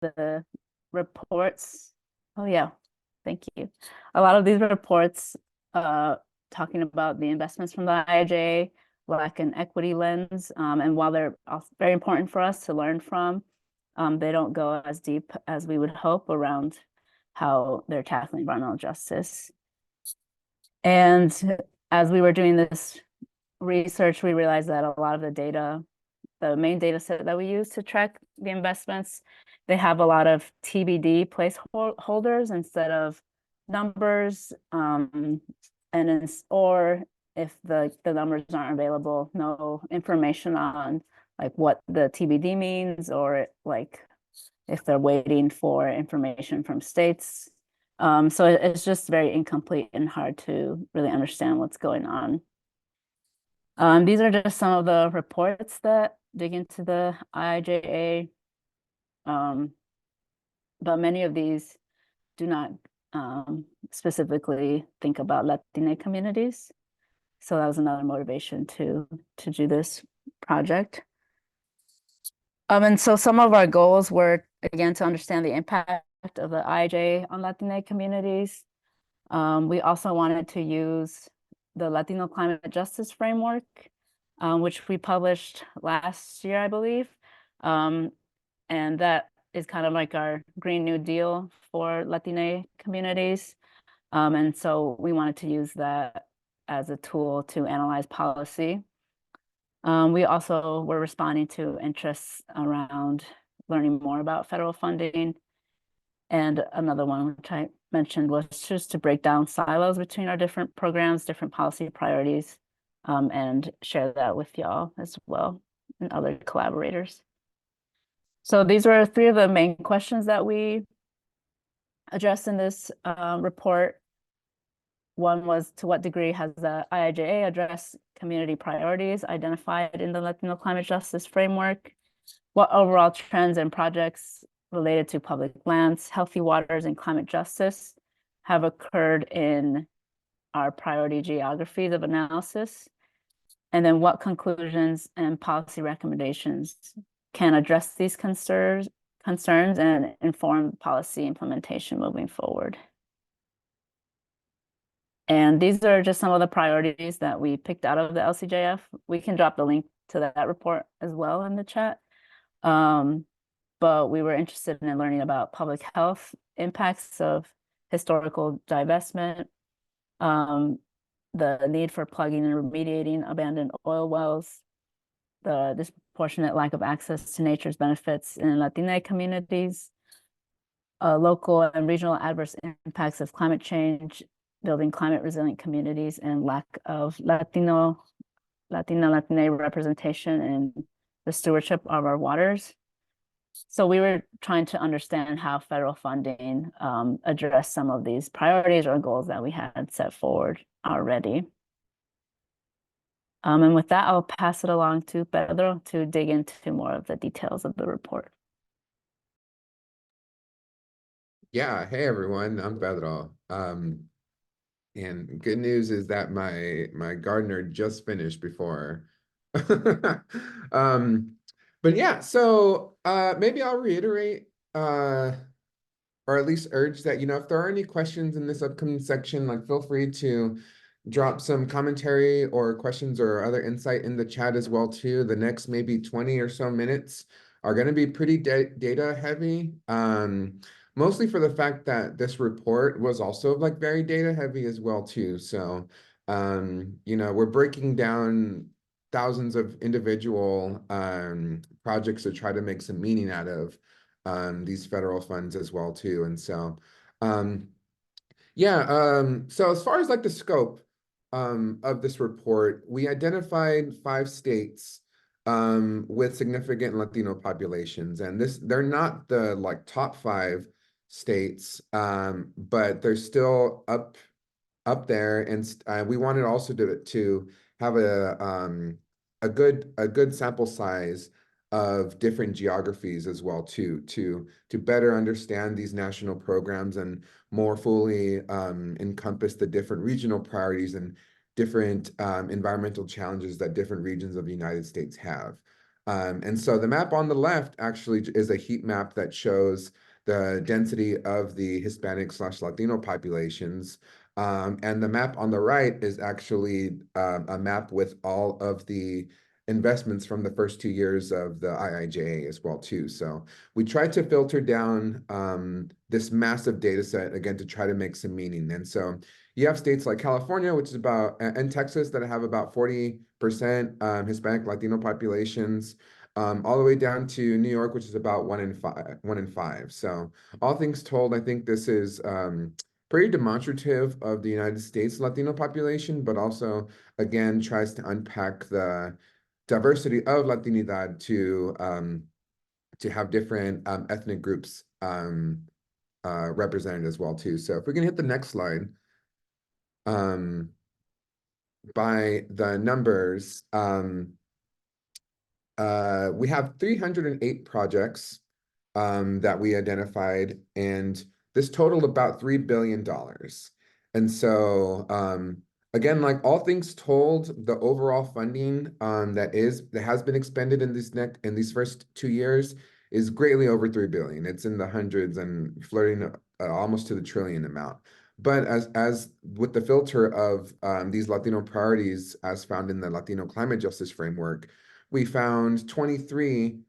the reports, oh yeah, thank you. A lot of these reports talking about the investments from the IIJA lack an equity lens, and while they're very important for us to learn from, they don't go as deep as we would hope around how they're tackling environmental justice. And as we were doing this research, we realized that a lot of the data, the main data set that we use to track the investments, they have a lot of TBD placeholders instead of numbers, or if the numbers aren't available, no information on like what the TBD means, or like if they're waiting for information from states. So it's just very incomplete and hard to really understand what's going on. These are just some of the reports that dig into the IIJA, but many of these do not specifically think about Latine communities. So that was another motivation to do this project. And so some of our goals were, again, to understand the impact of the IIJA on Latine communities. We also wanted to use the Latino Climate Justice Framework, which we published last year, I believe. And that is kind of like our Green New Deal for Latine communities. And so we wanted to use that as a tool to analyze policy. We also were responding to interests around learning more about federal funding. And another one which I mentioned was just to break down silos between our different programs, different policy priorities, and share that with y'all as well and other collaborators. So these were three of the main questions that we addressed in this report. One was, to what degree has the IIJA addressed community priorities identified in the Latino Climate Justice Framework? What overall trends and projects related to public lands, healthy waters, and climate justice have occurred in our priority geographies of analysis? And then what conclusions and policy recommendations can address these concerns and inform policy implementation moving forward? And these are just some of the priorities that we picked out of the LCJF. We can drop the link to that report as well in the chat. But we were interested in learning about public health impacts of historical divestment, the need for plugging and remediating abandoned oil wells, the disproportionate lack of access to nature's benefits in Latine communities, local and regional adverse impacts of climate change, building climate resilient communities, and lack of Latine representation in the stewardship of our waters. So we were trying to understand how federal funding addressed some of these priorities or goals that we had set forward already. And with that, I'll pass it along to Pedro to dig into more of the details of the report. Yeah, hey everyone, I'm Pedro. And good news is that my gardener just finished before. But yeah, so maybe I'll reiterate or at least urge that, if there are any questions in this upcoming section, like feel free to drop some commentary or questions or other insight in the chat as well too. The next maybe 20 or so minutes are going to be pretty data heavy. Mostly for the fact that this report was also like very data heavy as well too. So, we're breaking down thousands of individual projects to try to make some meaning out of these federal funds as well too. And so, so as far as like the scope of this report, we identified 5 states with significant Latino populations, and they're not the like top 5 states, but they're still up there, and we wanted also to have a good sample size of different geographies as well too, to better understand these national programs and more fully encompass the different regional priorities and different environmental challenges that different regions of the United States have. And so the map on the left actually is a heat map that shows the density of the Hispanic/Latino populations. And the map on the right is actually a map with all of the investments from the first 2 years of the IIJA as well too. So we tried to filter down this massive data set again to try to make some meaning. And so you have states like California, which is about, and Texas that have about 40% Hispanic Latino populations, all the way down to New York, which is about 1 in 5. So all things told, I think this is pretty demonstrative of the United States Latino population, but also again tries to unpack the diversity of Latinidad to have different ethnic groups represented as well too. So if we can hit the next slide. By the numbers, we have 308 projects that we identified, and this totaled about $3 billion. And so, again, like all things told, the overall funding that has been expended in these first 2 years is greatly over 3 billion. It's in the hundreds and flirting almost to the trillion amount. But as with the filter of these Latino priorities as found in the Latino Climate Justice Framework, we found 22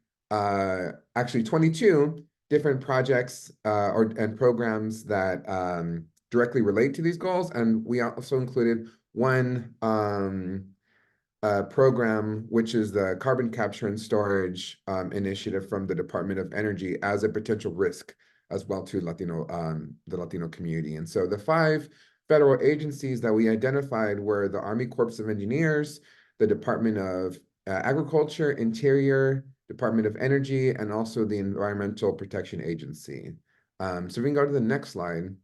different projects and programs that directly relate to these goals. And we also included one program, which is the Carbon Capture and Storage initiative from the Department of Energy as a potential risk as well to the Latino community. And so the 5 federal agencies that we identified were the Army Corps of Engineers, the Department of Agriculture, Interior, Department of Energy, and also the Environmental Protection Agency. So we can go to the next slide.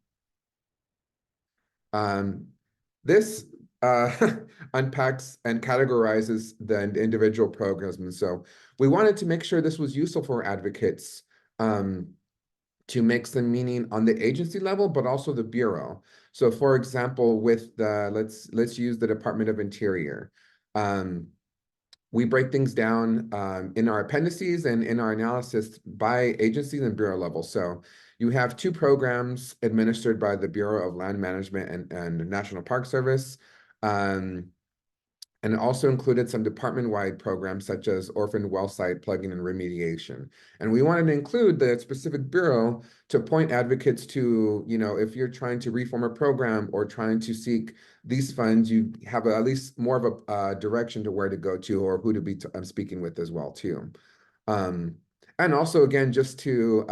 This unpacks and categorizes the individual programs. And so we wanted to make sure this was useful for advocates to make some meaning on the agency level, but also the Bureau. So for example, with the, let's use the Department of Interior. We break things down in our appendices and in our analysis by agencies and bureau level. So you have 2 programs administered by the Bureau of Land Management and National Park Service. And it also included some department-wide programs such as orphan well site plugging and remediation. And we wanted to include the specific bureau to point advocates to, if you're trying to reform a program or trying to seek these funds, you have at least more of a direction to where to go to or who to be speaking with as well too. And also, again, just to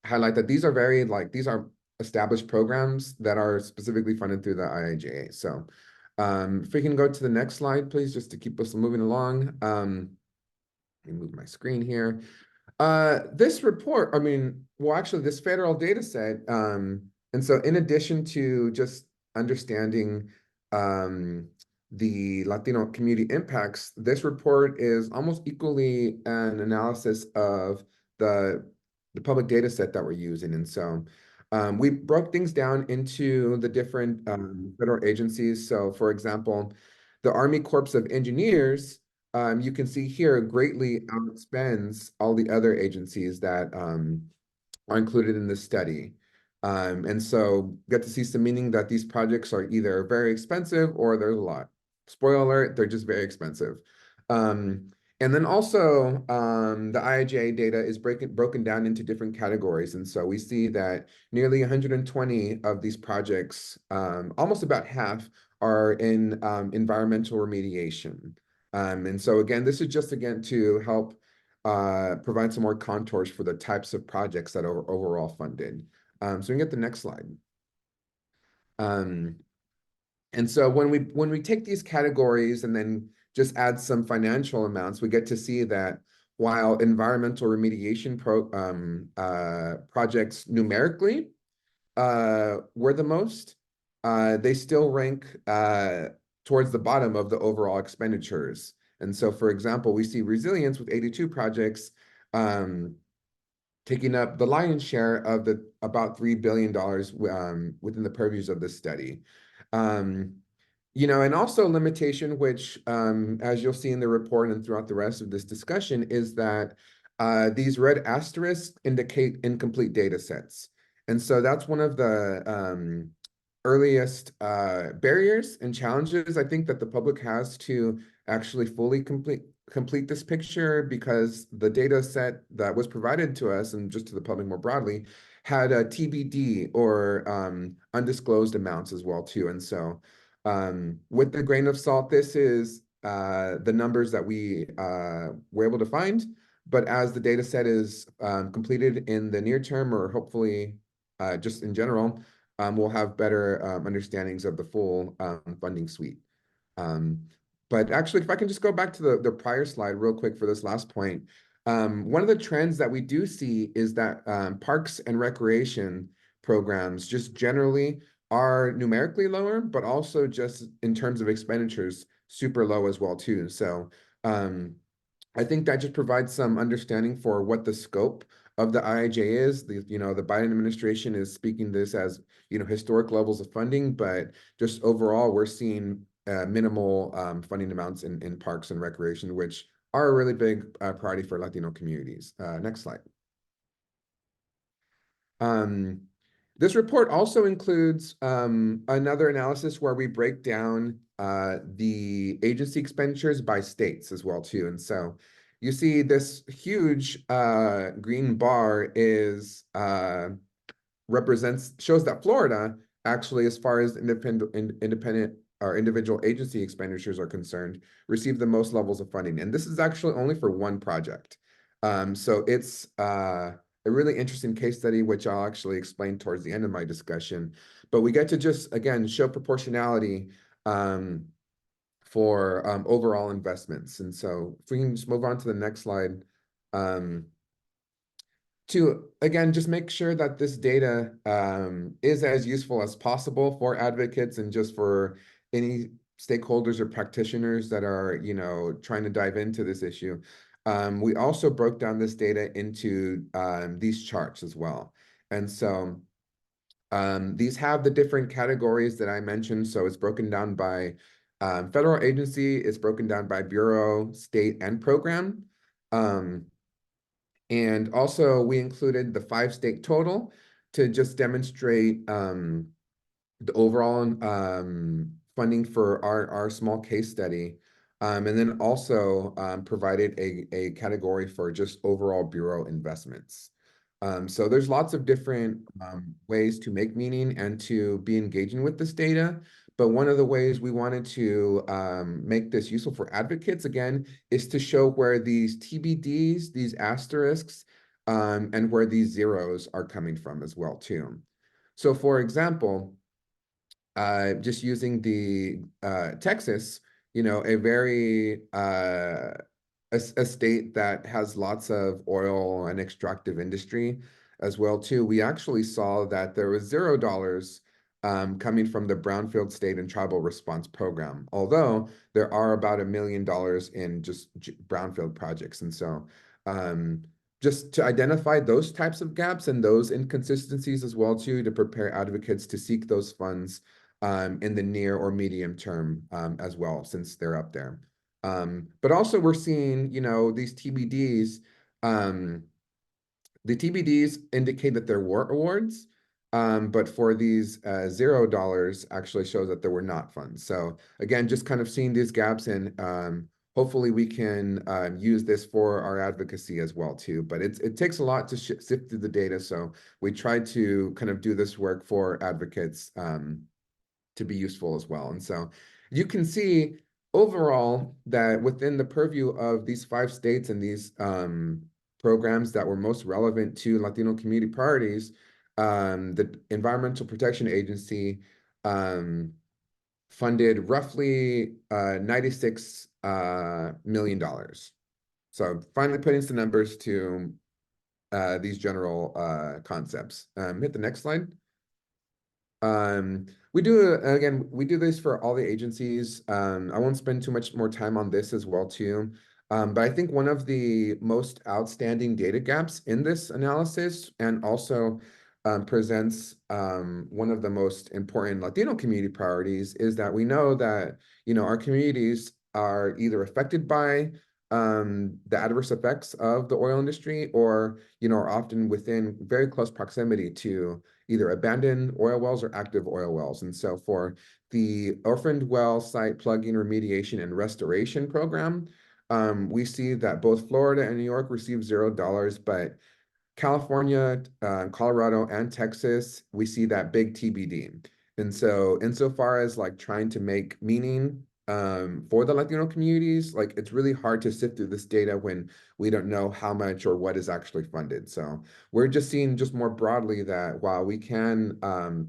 highlight that these are established programs that are specifically funded through the IIJA. So if we can go to the next slide, please, just to keep us moving along. Let me move my screen here. This report, actually this federal data set, and so in addition to just understanding the Latino community impacts, this report is almost equally an analysis of the public data set that we're using. And so we broke things down into the different federal agencies. So for example, the Army Corps of Engineers, you can see here greatly outspends all the other agencies that are included in this study. And so get to see some meaning that these projects are either very expensive or there's a lot. Spoiler alert, they're just very expensive. And then also the IIJA data is broken down into different categories. And so we see that nearly 120 of these projects, almost about half, are in environmental remediation. And so again, this is just again to help provide some more contours for the types of projects that are overall funded. So we can get the next slide. And so when we take these categories and then just add some financial amounts, we get to see that while environmental remediation projects numerically were the most, they still rank towards the bottom of the overall expenditures. And so, for example, we see resilience with 82 projects taking up the lion's share of the about $3 billion within the purviews of this study. and also a limitation, which, as you'll see in the report and throughout the rest of this discussion, is that these red asterisks indicate incomplete data sets. And so that's one of the earliest barriers and challenges I think that the public has to actually fully complete this picture, because the data set that was provided to us and just to the public more broadly had a TBD or undisclosed amounts as well too. And so with the grain of salt, this is the numbers that we were able to find. But as the data set is completed in the near term, or hopefully just in general, we'll have better understandings of the full funding suite. But actually, if I can just go back to the prior slide real quick for this last point, one of the trends that we do see is that parks and recreation programs just generally are numerically lower, but also just in terms of expenditures, super low as well too. So I think that just provides some understanding for what the scope of the IIJA is. The Biden administration is speaking this as, historic levels of funding, but just overall, we're seeing minimal funding amounts in parks and recreation, which are a really big priority for Latino communities. Next slide. This report also includes another analysis where we break down the agency expenditures by states as well too. And so you see this huge green bar is shows that Florida actually, as far as independent or individual agency expenditures are concerned, received the most levels of funding. And this is actually only for one project. So it's a really interesting case study, which I'll actually explain towards the end of my discussion. But we get to just, again, show proportionality for overall investments. And so if we can just move on to the next slide, to, again, just make sure that this data is as useful as possible for advocates and just for any stakeholders or practitioners that are, trying to dive into this issue. We also broke down this data into these charts as well. And so these have the different categories that I mentioned. So it's broken down by federal agency, it's broken down by bureau, state, and program. And also we included the 5-state total to just demonstrate the overall funding for our small case study. And then also provided a category for just overall bureau investments. So there's lots of different ways to make meaning and to be engaging with this data. But one of the ways we wanted to make this useful for advocates, again, is to show where these TBDs, these asterisks, and where these zeros are coming from as well, too. So for example, just using the Texas, a very a state that has lots of oil and extractive industry as well too. We actually saw that there was $0 coming from the Brownfield State and Tribal Response Program, although there are about $1 million in just brownfield projects. And so just to identify those types of gaps and those inconsistencies as well too, to prepare advocates to seek those funds in the near or medium term as well, since they're up there. But also we're seeing, these TBDs, the TBDs indicate that there were awards, but for these $0 actually shows that there were not funds. So again, just kind of seeing these gaps, and hopefully we can use this for our advocacy as well too. But it takes a lot to sift through the data. So we try to kind of do this work for advocates to be useful as well. And so you can see overall that within the purview of these 5 states and these programs that were most relevant to Latino community priorities, the Environmental Protection Agency funded roughly $96 million. So finally putting some numbers to these general concepts. Hit the next slide. We do this for all the agencies. I won't spend too much more time on this as well too. But I think one of the most outstanding data gaps in this analysis, and also presents one of the most important Latino community priorities is that we know that, our communities are either affected by the adverse effects of the oil industry or, are often within very close proximity to either abandoned oil wells or active oil wells. And so for the Orphaned Well Site Plugging Remediation and Restoration Program, we see that both Florida and New York receive $0, but California, Colorado, and Texas, we see that big TBD. And so, insofar as like trying to make meaning for the Latino communities, like it's really hard to sift through this data when we don't know how much or what is actually funded. So we're just seeing just more broadly that while we can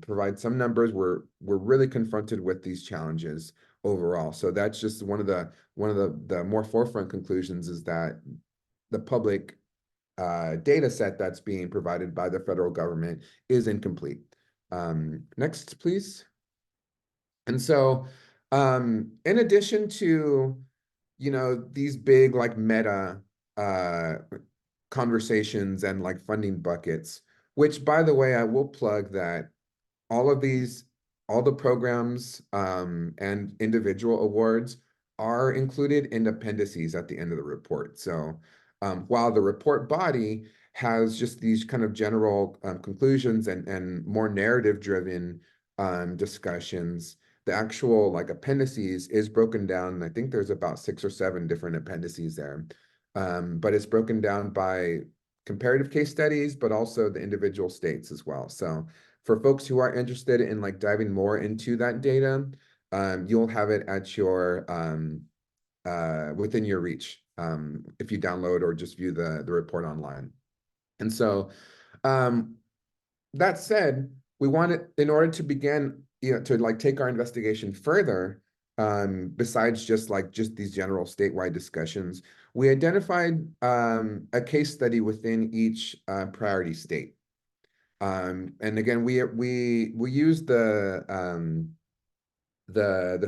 provide some numbers, we're really confronted with these challenges overall. So that's just one of the more forefront conclusions is that the public data set that's being provided by the federal government is incomplete. Next, please. And so, in addition to, these big like meta conversations and like funding buckets, which by the way, I will plug that all of these, all the programs and individual awards are included in appendices at the end of the report. So while the report body has just these kind of general conclusions and more narrative driven discussions, the actual like appendices is broken down. I think there's about 6 or 7 different appendices there. But it's broken down by comparative case studies, but also the individual states as well. So for folks who are interested in like diving more into that data, you'll have it at your within your reach if you download or just view the report online. And so that said, we wanted, in order to begin, to like take our investigation further, besides just these general statewide discussions, we identified a case study within each priority state. And again, we use the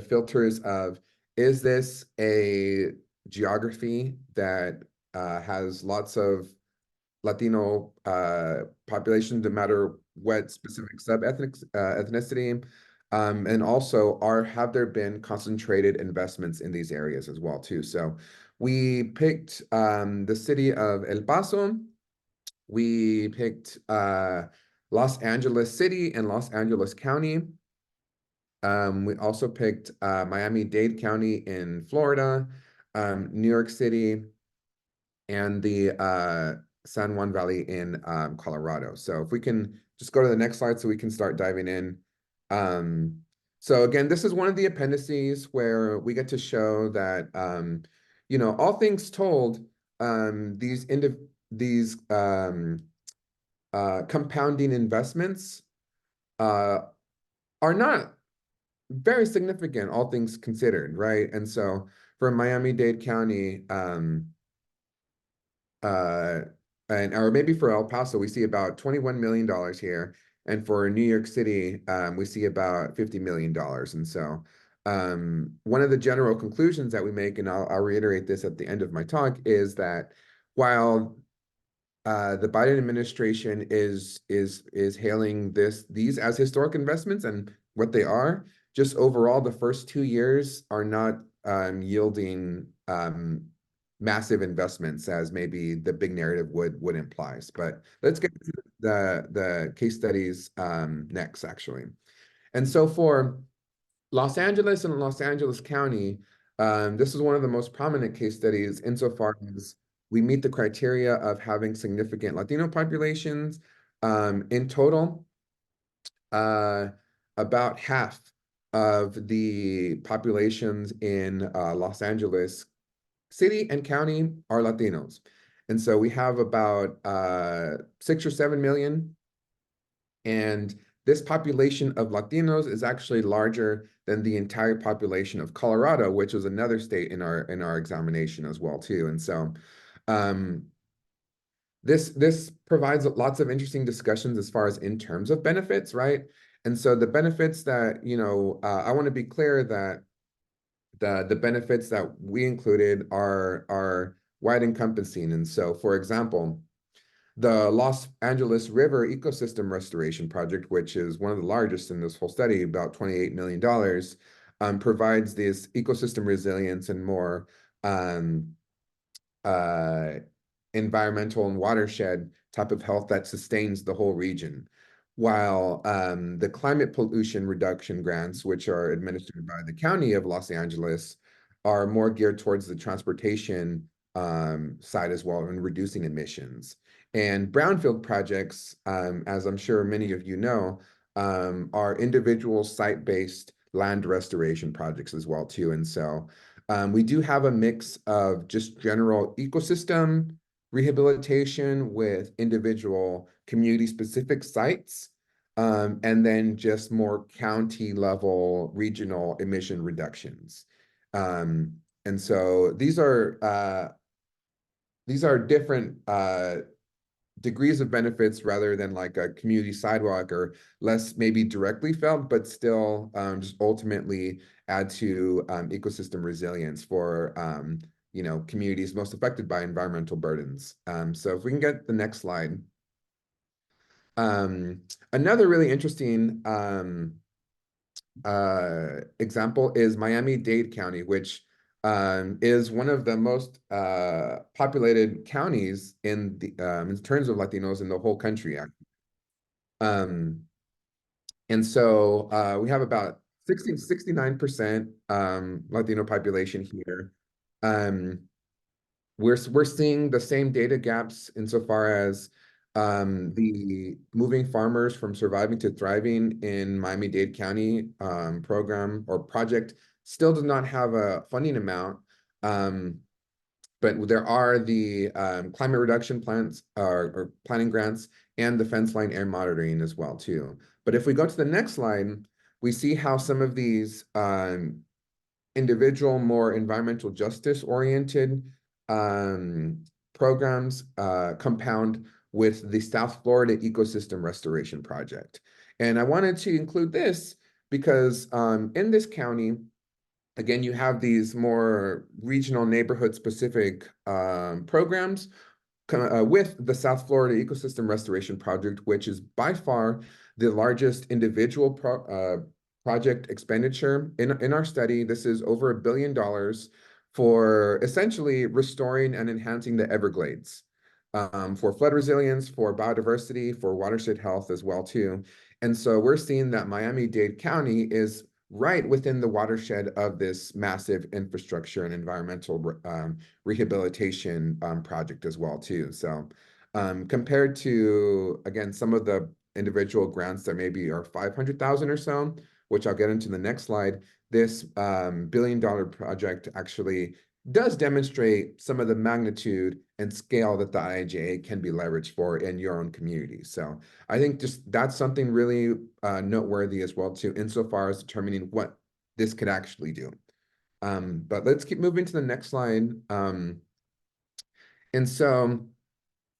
filters of, is this a geography that has lots of Latino population, no matter what specific ethnicity, and also have there been concentrated investments in these areas as well too. So we picked the city of El Paso. We picked Los Angeles City and Los Angeles County. We also picked Miami-Dade County in Florida, New York City, and the San Juan Valley in Colorado. So if we can just go to the next slide so we can start diving in. So again, this is one of the appendices where we get to show that, all things told, these compounding investments are not very significant, all things considered, right? And so for Miami-Dade County, or maybe for El Paso, we see about $21 million here. And for New York City, we see about $50 million. And so one of the general conclusions that we make, and I'll reiterate this at the end of my talk, is that while the Biden administration is hailing these as historic investments, and what they are, just overall, the first 2 years are not yielding massive investments as maybe the big narrative would imply. But let's get to the case studies next, actually. And so for Los Angeles and Los Angeles County, this is one of the most prominent case studies insofar as we meet the criteria of having significant Latino populations. In total, about half of the populations in Los Angeles City and County are Latinos. And so we have about 6 or 7 million. And this population of Latinos is actually larger than the entire population of Colorado, which was another state in our examination as well too. And so this provides lots of interesting discussions as far as in terms of benefits, right? And so the benefits that, I want to be clear that the benefits that we included are wide encompassing. And so, for example, The Los Angeles River Ecosystem Restoration Project, which is one of the largest in this whole study, about $28 million, provides this ecosystem resilience and more um, uh, environmental and watershed type of health that sustains the whole region. While the climate pollution reduction grants, which are administered by the County of Los Angeles, are more geared towards the transportation side as well and reducing emissions. And brownfield projects, as I'm sure many of you know, are individual site-based land restoration projects as well too. And so we do have a mix of just general ecosystem rehabilitation with individual community-specific sites, and then just more county level regional emission reductions. And so these are different degrees of benefits rather than like a community sidewalk or less maybe directly felt, but still just ultimately add to ecosystem resilience for communities most affected by environmental burdens. So if we can get the next slide. Another really interesting example is Miami-Dade County, which is one of the most populated counties in terms of Latinos in the whole country. Um, and so we have about 69% Latino population here. We're seeing the same data gaps insofar as the moving farmers from surviving to thriving in Miami-Dade County program or project still does not have a funding amount. But there are the climate reduction plans or planning grants and the fence line air monitoring as well too. But if we go to the next slide, we see how some of these individual, more environmental justice oriented programs compound with the South Florida Ecosystem Restoration Project. And I wanted to include this because in this county, again, you have these more regional neighborhood specific programs with the South Florida Ecosystem Restoration Project, which is by far the largest individual project expenditure in our study. This is over $1 billion for essentially restoring and enhancing the Everglades for flood resilience, for biodiversity, for watershed health as well too. And so we're seeing that Miami-Dade County is right within the watershed of this massive infrastructure and environmental rehabilitation project as well too. So compared to, again, some of the individual grants that maybe are 500,000 or so, which I'll get into the next slide, this $1 billion project actually does demonstrate some of the magnitude and scale that the IIJA can be leveraged for in your own community. So I think just that's something really noteworthy as well too, insofar as determining what this could actually do. But let's keep moving to the next slide. And so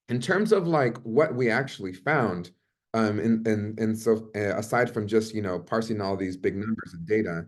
in terms of like what we actually found, and so aside from just, parsing all these big numbers and data,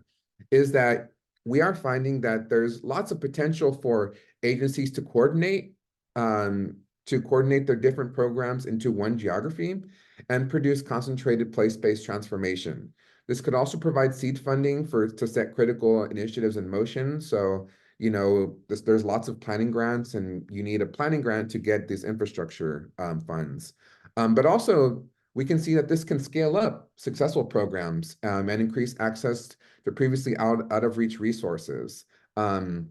is that we are finding that there's lots of potential for agencies to coordinate their different programs into one geography and produce concentrated place-based transformation. This could also provide seed funding to set critical initiatives in motion. So, there's lots of planning grants, and you need a planning grant to get these infrastructure funds. But also, we can see that this can scale up successful programs and increase access to previously out of reach resources. And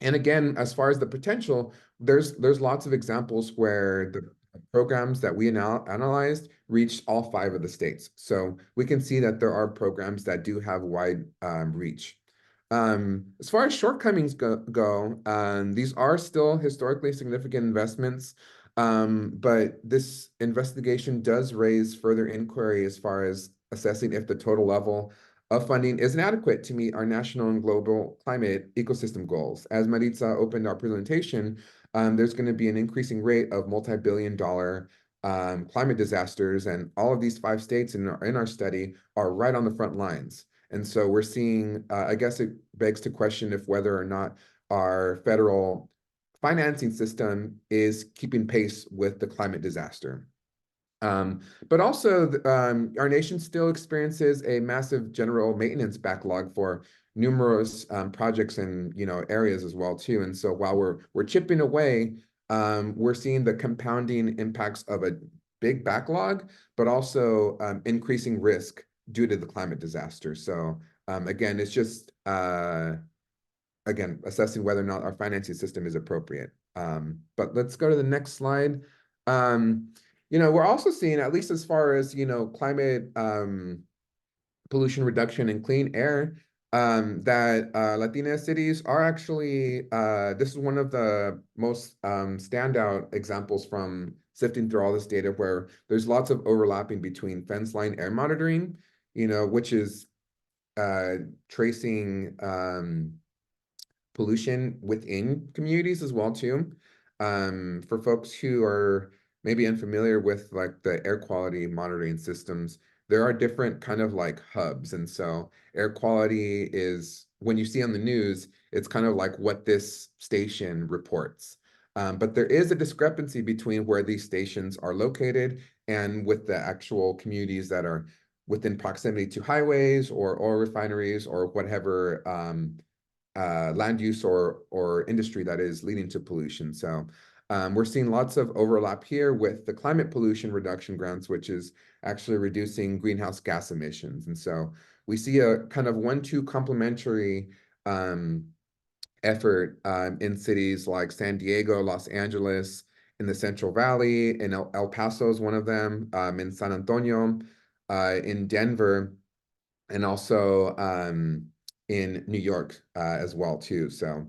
again, as far as the potential, there's lots of examples where the programs that we analyzed reached all 5 of the states. So we can see that there are programs that do have wide reach. As far as shortcomings go, these are still historically significant investments, but this investigation does raise further inquiry as far as assessing if the total level of funding is inadequate to meet our national and global climate ecosystem goals. As Maritza opened our presentation, there's going to be an increasing rate of multi-billion-dollar climate disasters, and all of these 5 states in our study are right on the front lines. And so we're seeing, I guess it begs to question if whether or not our federal financing system is keeping pace with the climate disaster. But also, our nation still experiences a massive general maintenance backlog for numerous projects and areas as well too. And so while we're chipping away, we're seeing the compounding impacts of a big backlog, but also increasing risk due to the climate disaster. So again, it's just again assessing whether or not our financing system is appropriate. But let's go to the next slide. We're also seeing, at least as far as, climate pollution reduction and clean air, that Latina cities are actually, this is one of the most standout examples from sifting through all this data, where there's lots of overlapping between fence line air monitoring, which is tracing pollution within communities as well too. For folks who are maybe unfamiliar with like the air quality monitoring systems, there are different kind of like hubs. And so air quality is, when you see on the news, it's kind of like what this station reports. But there is a discrepancy between where these stations are located and with the actual communities that are within proximity to highways or oil refineries or whatever land use or industry that is leading to pollution. So we're seeing lots of overlap here with the climate pollution reduction grants, which is actually reducing greenhouse gas emissions. And so we see a kind of 1-2 complementary effort in cities like San Diego, Los Angeles, in the Central Valley, in El Paso is one of them, in San Antonio, in Denver, and also in New York as well too. So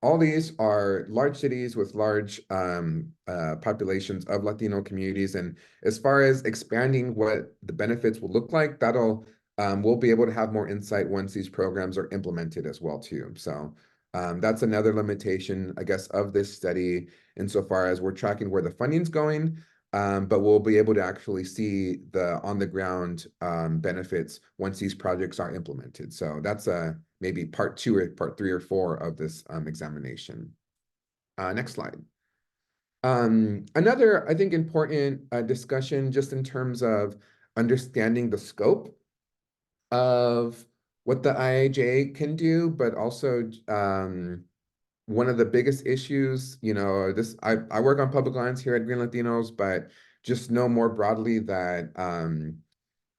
all these are large cities with large populations of Latino communities. And as far as expanding what the benefits will look like, we'll be able to have more insight once these programs are implemented as well too. So that's another limitation, I guess, of this study insofar as we're tracking where the funding's going, but we'll be able to actually see the on-the-ground benefits once these projects are implemented. So that's maybe part 2 or part 3 or 4 of this examination. Next slide. Another, I think, important discussion just in terms of understanding the scope of what the IIJA can do, but also one of the biggest issues, I work on public lands here at Green Latinos, but just know more broadly that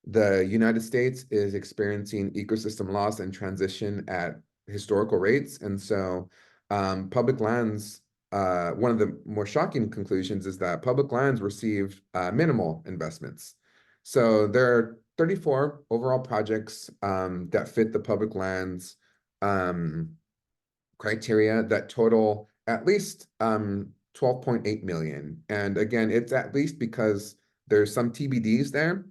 the United States is experiencing ecosystem loss and transition at historical rates. And so public lands, one of the more shocking conclusions is that public lands receive minimal investments. So there are 34 overall projects that fit the public lands criteria that total at least 12.8 million. And again, it's at least because there's some TBDs there.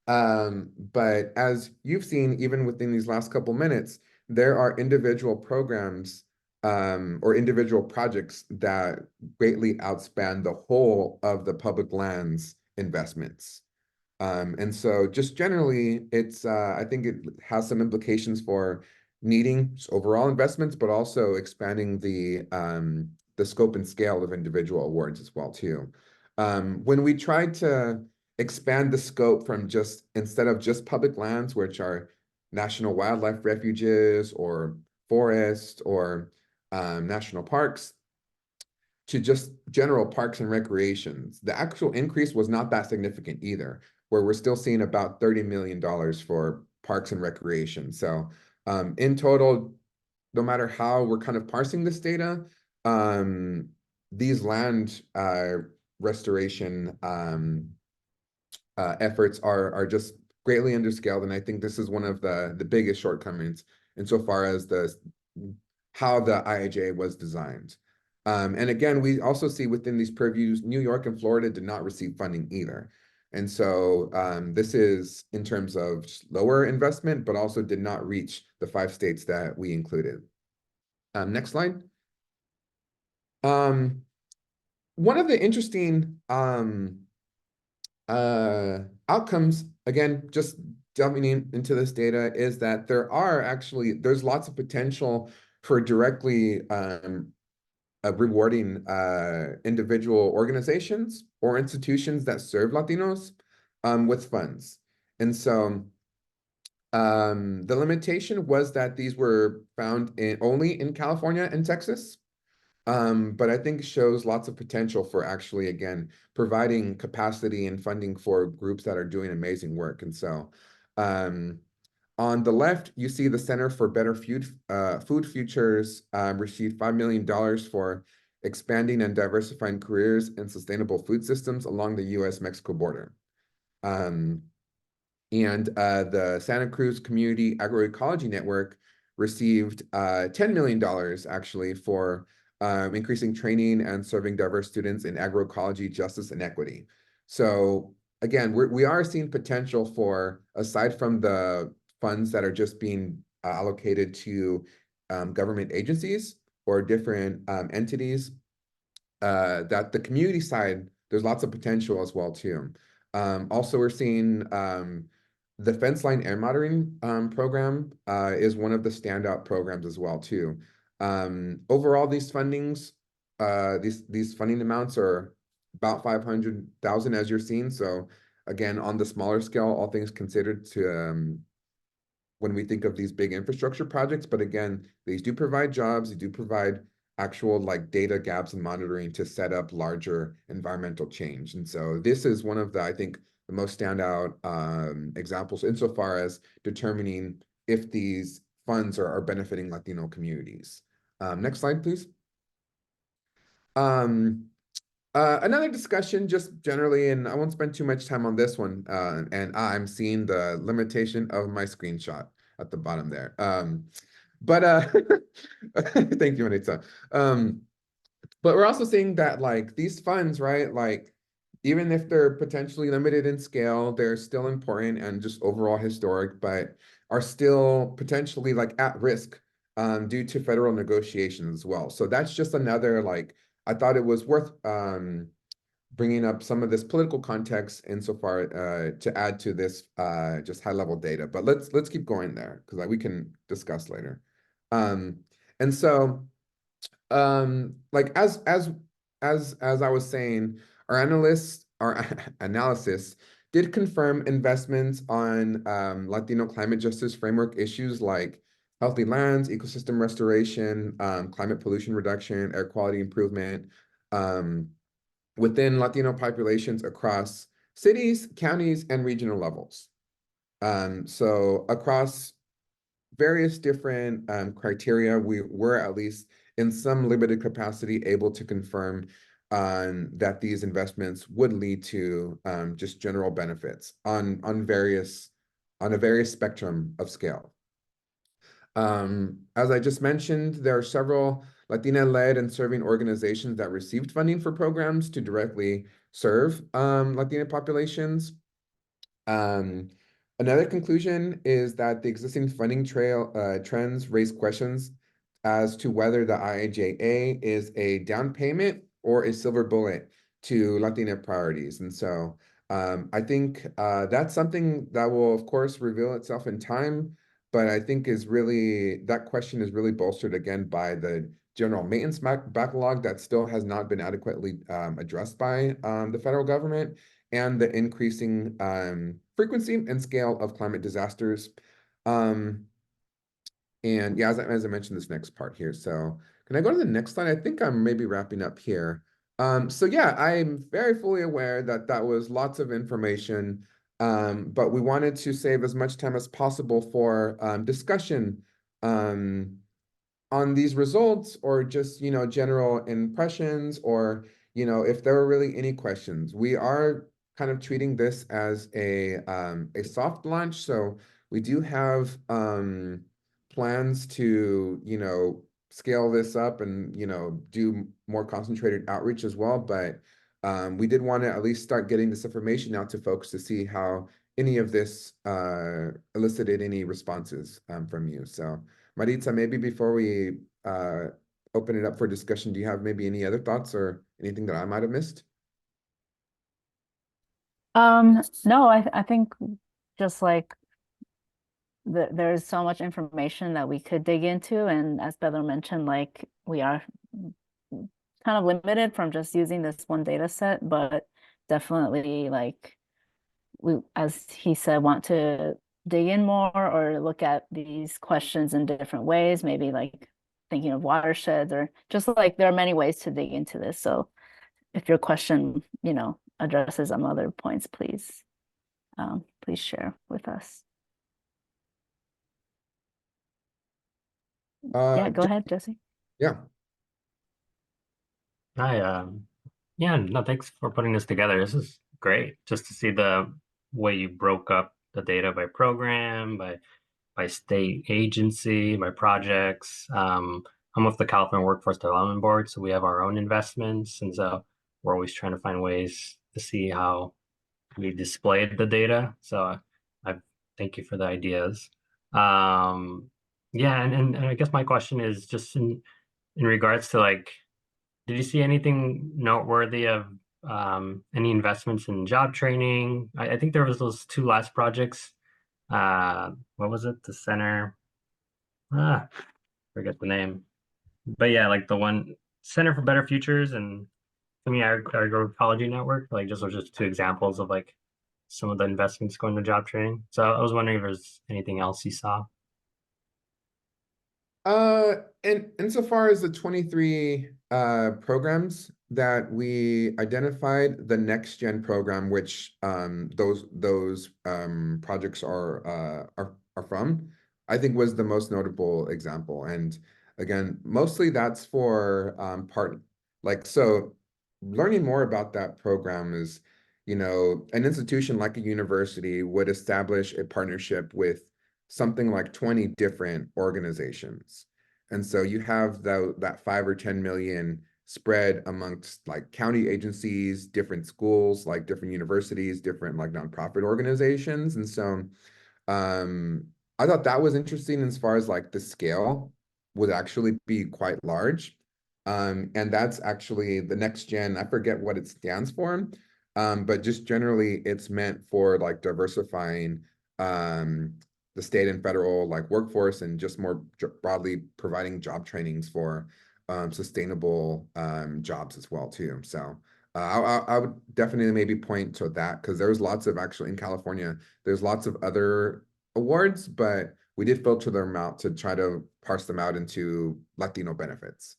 But as you've seen, even within these last couple minutes, there are individual programs or individual projects that greatly outspan the whole of the public lands investments. And so just generally, it's I think it has some implications for needing overall investments, but also expanding the scope and scale of individual awards as well too. When we tried to expand the scope from instead of just public lands, which are national wildlife refuges or forests or national parks, to just general parks and recreations, the actual increase was not that significant either, where we're still seeing about $30 million for parks and recreation. So in total, no matter how we're kind of parsing this data, these land restoration efforts are just greatly underscaled. And I think this is one of the biggest shortcomings insofar as how the IIJA was designed. And again, we also see within these purviews, New York and Florida did not receive funding either. And so this is in terms of lower investment, but also did not reach the 5 states that we included. Next slide. One of the interesting outcomes, again, just delving into this data, is that there's lots of potential for directly rewarding individual organizations or institutions that serve Latinos with funds. And so the limitation was that these were found only in California and Texas. But I think shows lots of potential for actually, again, providing capacity and funding for groups that are doing amazing work. And so on the left, you see the Center for Better Food Futures received $5 million for expanding and diversifying careers in sustainable food systems along the US-Mexico border. And the Santa Cruz Community Agroecology Network received $10 million actually for increasing training and serving diverse students in agroecology, justice, and equity. So again, we are seeing potential for, aside from the funds that are just being allocated to government agencies or different entities, that the community side, there's lots of potential as well too. Also, we're seeing the Fence Line Air Monitoring program is one of the standout programs as well too. Overall, these fundings, these funding amounts are about 500,000 as you're seeing. So again, on the smaller scale, all things considered, to when we think of these big infrastructure projects, but again, these do provide jobs, they do provide actual like data gaps and monitoring to set up larger environmental change. And so this is one of the, I think, the most standout examples insofar as determining if these funds are benefiting Latino communities. Next slide, please. Another discussion just generally, and I won't spend too much time on this one, and I'm seeing the limitation of my screenshot at the bottom there. Thank you, Anita. But we're also seeing that like these funds, right? Like even if they're potentially limited in scale, they're still important and just overall historic, but are still potentially like at risk due to federal negotiations as well. So that's just another like, I thought it was worth bringing up some of this political context insofar to add to this just high level data. But let's keep going there because we can discuss later. And so like as I was saying, our analysis did confirm investments on Latino climate justice framework issues like healthy lands, ecosystem restoration, climate pollution reduction, air quality improvement within Latino populations across cities, counties, and regional levels. So across various different criteria, we were at least in some limited capacity able to confirm that these investments would lead to just general benefits on a various spectrum of scale. As I just mentioned, there are several Latina-led and serving organizations that received funding for programs to directly serve Latina populations. Another conclusion is that the existing funding trends raise questions as to whether the IIJA is a down payment or a silver bullet to Latina priorities. And so I think that's something that will, of course, reveal itself in time. But I think that question is really bolstered again by the general maintenance backlog that still has not been adequately addressed by the federal government, and the increasing frequency and scale of climate disasters. And yeah, as I mentioned, this next part here. So can I go to the next slide? I think I'm maybe wrapping up here. So yeah, I'm very fully aware that that was lots of information, but we wanted to save as much time as possible for discussion on these results, or just, general impressions, or, if there were really any questions. We are kind of treating this as a soft launch. So we do have plans to, scale this up and, do more concentrated outreach as well. But we did want to at least start getting this information out to folks to see how any of this elicited any responses from you. So Maritza, maybe before we open it up for discussion, do you have maybe any other thoughts or anything that I might have missed? No, I think just like there's so much information that we could dig into, and as Pedro mentioned, like we are kind of limited from just using this one data set, but definitely like we, as he said, want to dig in more or look at these questions in different ways, maybe like thinking of watersheds or just like there are many ways to dig into this. So if your question, addresses some other points, please share with us. Yeah, go ahead, Jesse. Yeah. Hi, yeah, no, thanks for putting this together. This is great just to see the way you broke up the data by program, by state agency, by projects. I'm with the California Workforce Development Board, so we have our own investments, and so we're always trying to find ways to see how we displayed the data. So I thank you for the ideas. Yeah, and I guess my question is just in regards to like, did you see anything noteworthy of any investments in job training? I think there was those two last projects. What was it? The center. Ah, forget the name. But yeah, like the one Center for Better Futures and Agroecology Network. Like just those are just two examples of like some of the investments going to job training. So I was wondering if there's anything else you saw. And insofar as the 23 programs that we identified, the next gen program, which those projects are from, I think was the most notable example. And again, mostly that's for part like so learning more about that program is, an institution like a university would establish a partnership with something like 20 different organizations. And so you have that 5 or 10 million spread amongst like county agencies, different schools, like different universities, different like nonprofit organizations. And so um, I thought that was interesting as far as like the scale would actually be quite large. And that's actually the next gen, I forget what it stands for, but just generally it's meant for like diversifying the state and federal like workforce and just more broadly providing job trainings for sustainable jobs as well too. So I would definitely maybe point to that because there's lots of actually in California, there's lots of other awards, but we did filter them out to try to parse them out into Latino benefits.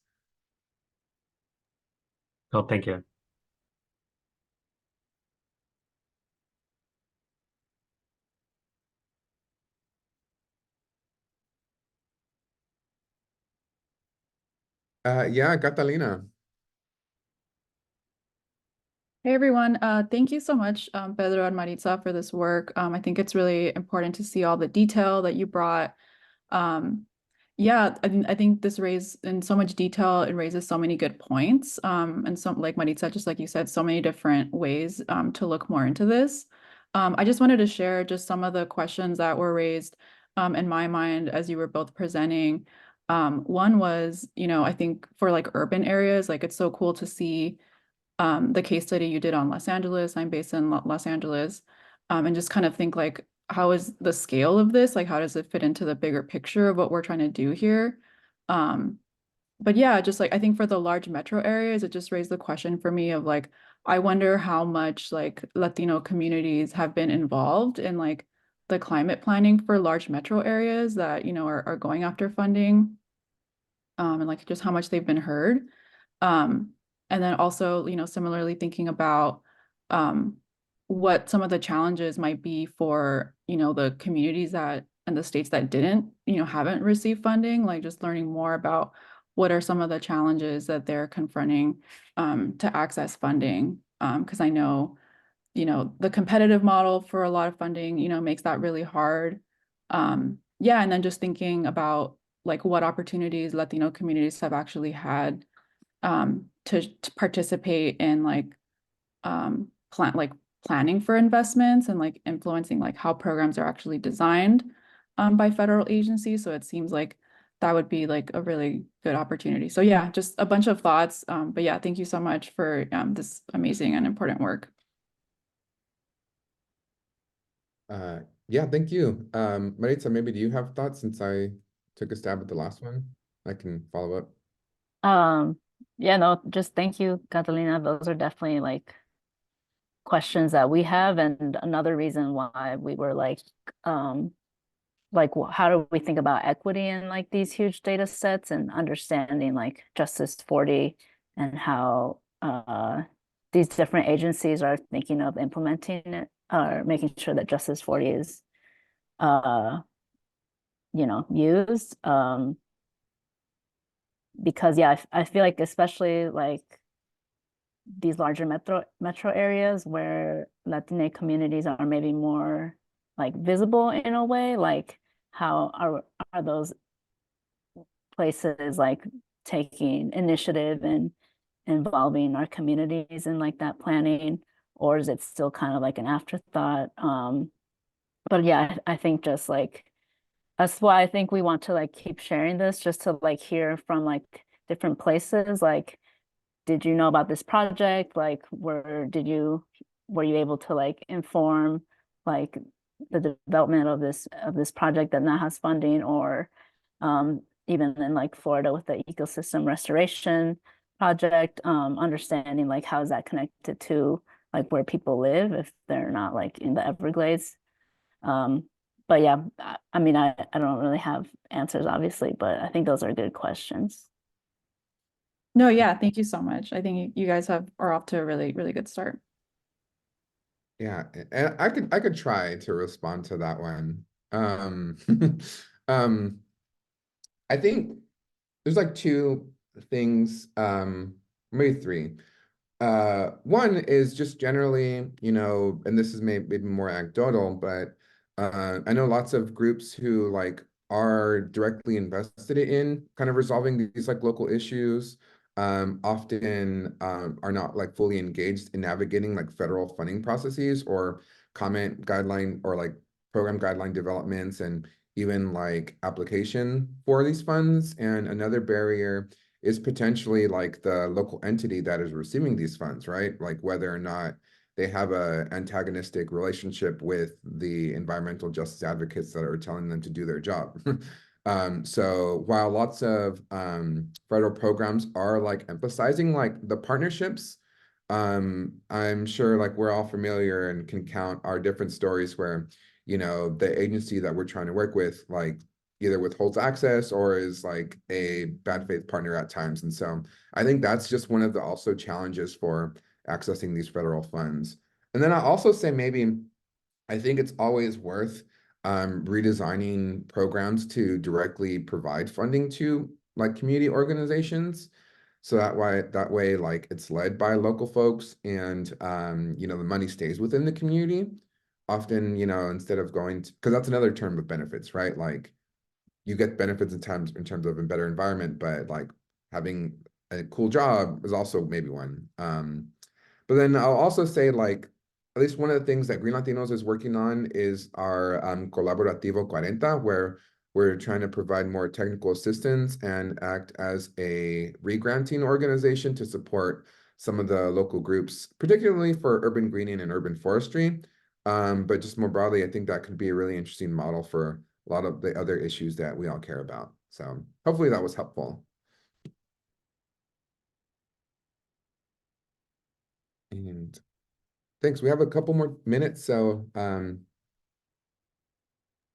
Oh, thank you. Yeah, Catalina. Hey everyone, thank you so much, Pedro and Maritza, for this work. I think it's really important to see all the detail that you brought. Yeah, I think this raised in so much detail, it raises so many good points. And some, like Maritza, just like you said, so many different ways to look more into this. I just wanted to share just some of the questions that were raised in my mind as you were both presenting. One was, I think for like urban areas, like it's so cool to see the case study you did on Los Angeles. I'm based in Los Angeles, and just kind of think like, how is the scale of this? Like, how does it fit into the bigger picture of what we're trying to do here? But yeah, just like I think for the large metro areas, it just raised the question for me of like, I wonder how much like Latino communities have been involved in like the climate planning for large metro areas that, are going after funding, and like just how much they've been heard. Um, and then also, similarly thinking about what some of the challenges might be for, the communities that and the states that didn't, haven't received funding, like just learning more about what are some of the challenges that they're confronting to access funding. Because I know, the competitive model for a lot of funding, makes that really hard. Yeah, and then just thinking about like what opportunities Latino communities have actually had to participate in like planning for investments and like influencing like how programs are actually designed by federal agencies. So it seems like that would be like a really good opportunity. So yeah, just a bunch of thoughts. But yeah, thank you so much for this amazing and important work. Yeah, thank you. Maritza, maybe do you have thoughts since I took a stab at the last one? I can follow up. Yeah, no, just thank you, Catalina. Those are definitely like questions that we have, and another reason why we were like how do we think about equity in like these huge data sets and understanding like Justice 40 and how these different agencies are thinking of implementing it or making sure that Justice 40 is uh used because yeah, I feel like especially like these larger metro areas where Latine communities are maybe more like visible in a way, like how are those places like taking initiative and involving our communities in like that planning, or is it still kind of like an afterthought? But yeah, I think just like that's why I think we want to like keep sharing this just to like hear from like different places, like did you know about this project? Like, were you able to like inform like the development of this project that now has funding, or even in like Florida with the ecosystem restoration project, understanding like how is that connected to like where people live if they're not like in the Everglades. Um, but yeah, I mean, I don't really have answers, obviously, but I think those are good questions. No, yeah, thank you so much. I think you guys are off to a really, really good start. Yeah, and I could try to respond to that one. Um, um, I think there's like two things, maybe three. One is just generally, and this is maybe more anecdotal, but I know lots of groups who like are directly invested in kind of resolving these like local issues, often are not like fully engaged in navigating like federal funding processes or comment guideline or like program guideline developments and even like application for these funds. And another barrier is potentially like the local entity that is receiving these funds, right? Like whether or not they have a antagonistic relationship with the environmental justice advocates that are telling them to do their job. So while lots of federal programs are like emphasizing like the partnerships, I'm sure like we're all familiar and can count our different stories where, the agency that we're trying to work with, like either withholds access or is like a bad faith partner at times. And so I think that's just one of the also challenges for accessing these federal funds. And then I also say maybe I think it's always worth redesigning programs to directly provide funding to like community organizations. So that way, like it's led by local folks and the money stays within the community. Often, instead of going to, because that's another term of benefits, right? Like you get benefits in terms of a better environment, but like having a cool job is also maybe one. But then I'll also say like at least one of the things that Green Latinos is working on is our Colaborativo 40, where we're trying to provide more technical assistance and act as a re-granting organization to support some of the local groups, particularly for urban greening and urban forestry. But just more broadly, I think that could be a really interesting model for a lot of the other issues that we all care about. So hopefully that was helpful. And thanks. We have a couple more minutes. So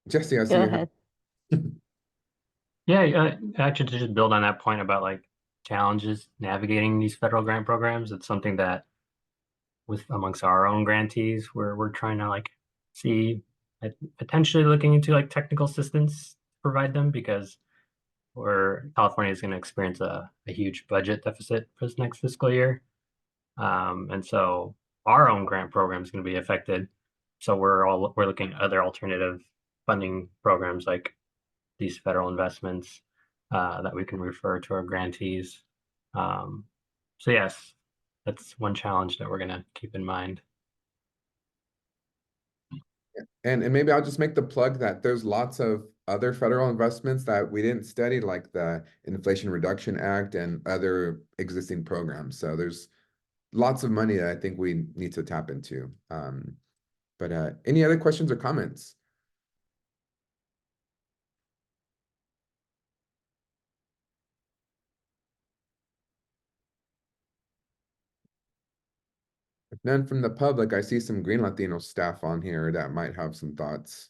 Jesse, I see Go your hand. ahead. Yeah, actually, to just build on that point about like challenges navigating these federal grant programs, it's something that with amongst our own grantees, we're trying to like see potentially looking into like technical assistance to provide them because California is going to experience a huge budget deficit for this next fiscal year. And so our own grant program is going to be affected. So we're looking at other alternative funding programs like these federal investments that we can refer to our grantees. So yes, that's one challenge that we're going to keep in mind. And maybe I'll just make the plug that there's lots of other federal investments that we didn't study, like the Inflation Reduction Act and other existing programs. So there's lots of money that I think we need to tap into. But any other questions or comments? none from the public. I see some Green Latino staff on here that might have some thoughts.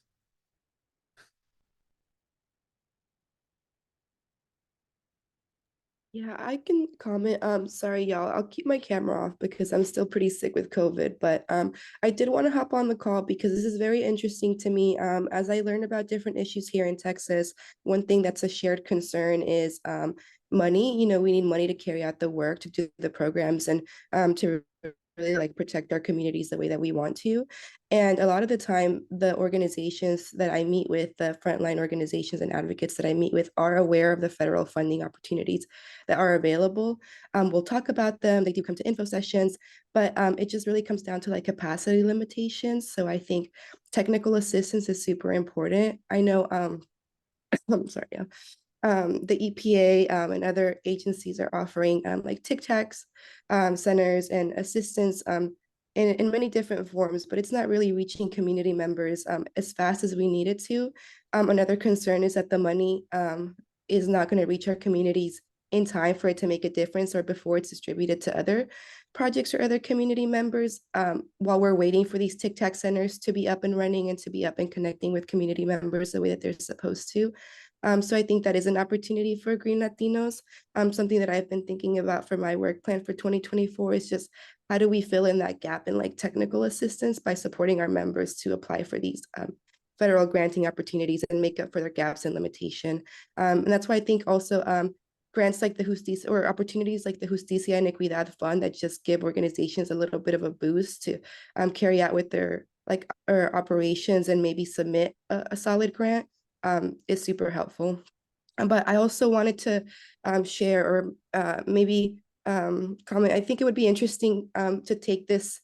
Yeah, I can comment. Sorry, y'all. I'll keep my camera off because I'm still pretty sick with COVID. But I did want to hop on the call because this is very interesting to me. As I learn about different issues here in Texas, one thing that's a shared concern is money. You know, we need money to carry out the work, to do the programs, and to really like protect our communities the way that we want to. And a lot of the time, the organizations that I meet with, the frontline organizations and advocates that I meet with, are aware of the federal funding opportunities that are available. We'll talk about them. They do come to info sessions, but it just really comes down to like capacity limitations. So I think technical assistance is super important. I know, I'm sorry, yeah. The EPA and other agencies are offering like Tic Tacs centers and assistance in many different forms, but it's not really reaching community members as fast as we need it to. Another concern is that the money is not going to reach our communities in time for it to make a difference or before it's distributed to other projects or other community members while we're waiting for these Tic Tac centers to be up and running and to be up and connecting with community members the way that they're supposed to. So I think that is an opportunity for Green Latinos. Something that I've been thinking about for my work plan for 2024 is just how do we fill in that gap in like technical assistance by supporting our members to apply for these federal granting opportunities and make up for their gaps and limitation. And that's why I think also grants like the Justicia or opportunities like the Justicia and Equidad Fund that just give organizations a little bit of a boost to carry out with their like or operations and maybe submit a solid grant is super helpful. But I also wanted to share or maybe comment. I think it would be interesting to take this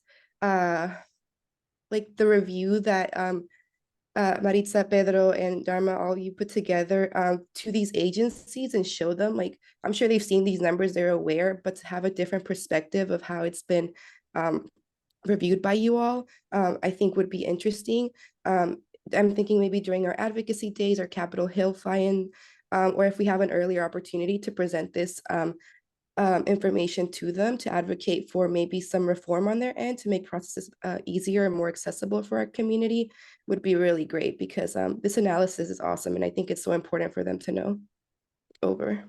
like the review that Maritza, Pedro, and Dharma, all you put together to these agencies and show them, like, I'm sure they've seen these numbers, they're aware, but to have a different perspective of how it's been reviewed by you all, I think would be interesting. I'm thinking maybe during our advocacy days or Capitol Hill fly-in, or if we have an earlier opportunity to present this information to them to advocate for maybe some reform on their end to make processes easier and more accessible for our community would be really great because this analysis is awesome and I think it's so important for them to know. Over.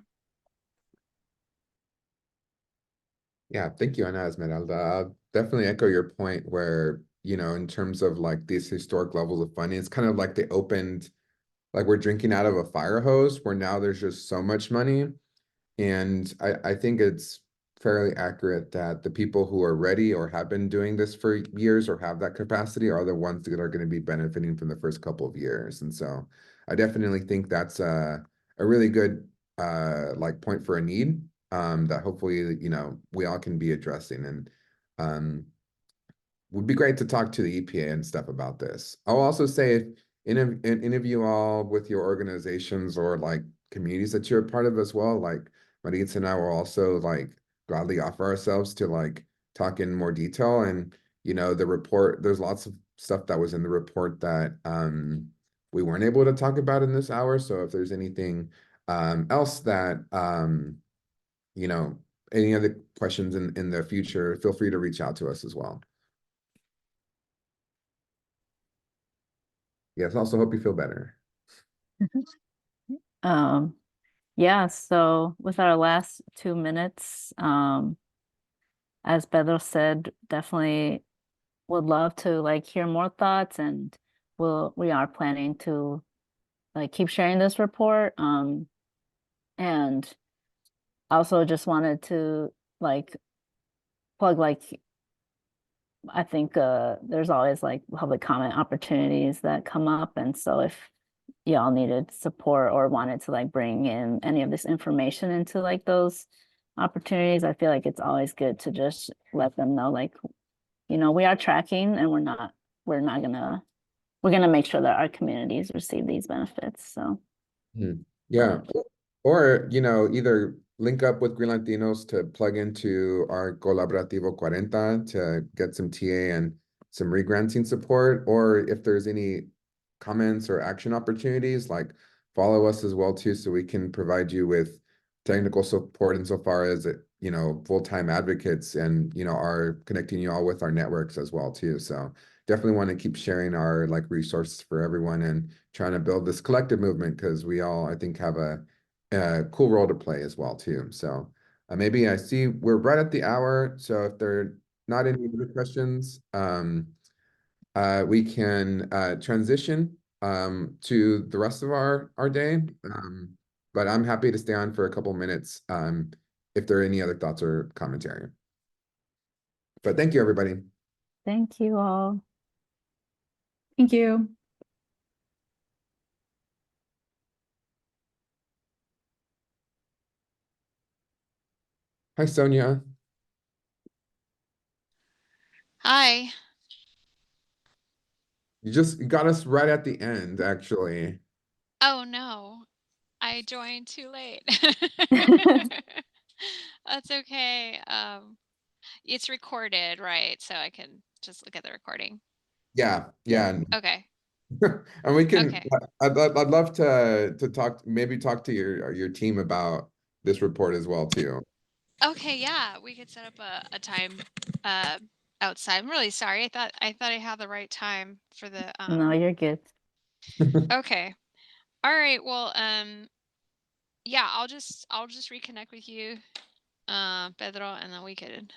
Yeah, thank you, Ana Esmeralda. I'll definitely echo your point where, you know, in terms of like these historic levels of funding, it's kind of like they opened, like we're drinking out of a fire hose where now there's just so much money. And I think it's fairly accurate that the people who are ready or have been doing this for years or have that capacity are the ones that are going to be benefiting from the first couple of years. And so I definitely think that's a really good like point for a need that hopefully, you know, we all can be addressing. And would be great to talk to the EPA and stuff about this. I'll also say if interview all with your organizations or like communities that you're a part of as well, like Maritza and I will also like gladly offer ourselves to like talk in more detail. And you know, the report, there's lots of stuff that was in the report that we weren't able to talk about in this hour. So if there's anything else that you know, any other questions in the future, feel free to reach out to us as well. Yes, also hope you feel better. Yeah, so with our last 2 minutes, as Pedro said, definitely would love to like hear more thoughts, and we are planning to like keep sharing this report. And also just wanted to like plug like I think there's always like public comment opportunities that come up, and so if y'all needed support or wanted to like bring in any of this information into like those opportunities, I feel like it's always good to just let them know, like, you know, we are tracking and we're gonna make sure that our communities receive these benefits. So yeah, or you know, either link up with Green Latinos to plug into our Colaborativo 40 to get some TA and some regranting support, or if there's any comments or action opportunities, like follow us as well too, so we can provide you with technical support insofar as it, you know, full-time advocates and, you know, are connecting you all with our networks as well too. So definitely want to keep sharing our like resources for everyone and trying to build this collective movement because we all, I think, have a cool role to play as well too. So maybe I see we're right at the hour. So if there are not any other questions, we can transition to the rest of our day. But I'm happy to stay on for a couple minutes if there are any other thoughts or commentary. But thank you, everybody. Thank you all. Thank you. Hi, Sonia. Hi. You got us right at the end, actually. Oh no, I joined too late. That's okay. It's recorded, right? So I can just look at the recording. Yeah, Yeah. Okay. and we can. Okay. I'd love to talk, maybe talk to your team about this report as well too. Okay, yeah, we could set up a time uh outside. I'm really sorry. I thought I had the right time for the No, you're good. Okay. All right. Well, yeah, I'll just reconnect with you, Pedro, and then we can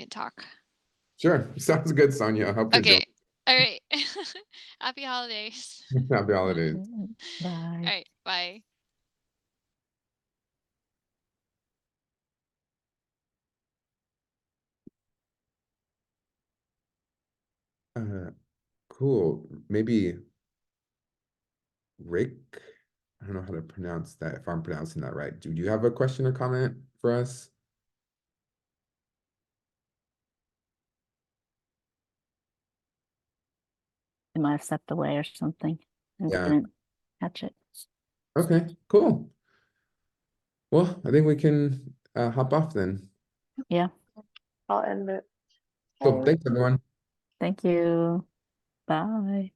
talk. Sure, sounds good, Sonia. I hope you're doing. Okay. All right. Happy holidays. Happy holidays. All Bye. right. Bye. Cool. Maybe Rick. I don't know how to pronounce that, if I'm pronouncing that right. Do you have a question or comment for us? It might have stepped away or something and Yeah. didn't catch it. Okay, cool. Well, I think we can hop off then. Yeah. I'll end it. Cool. Thanks, everyone. Thank you. Bye.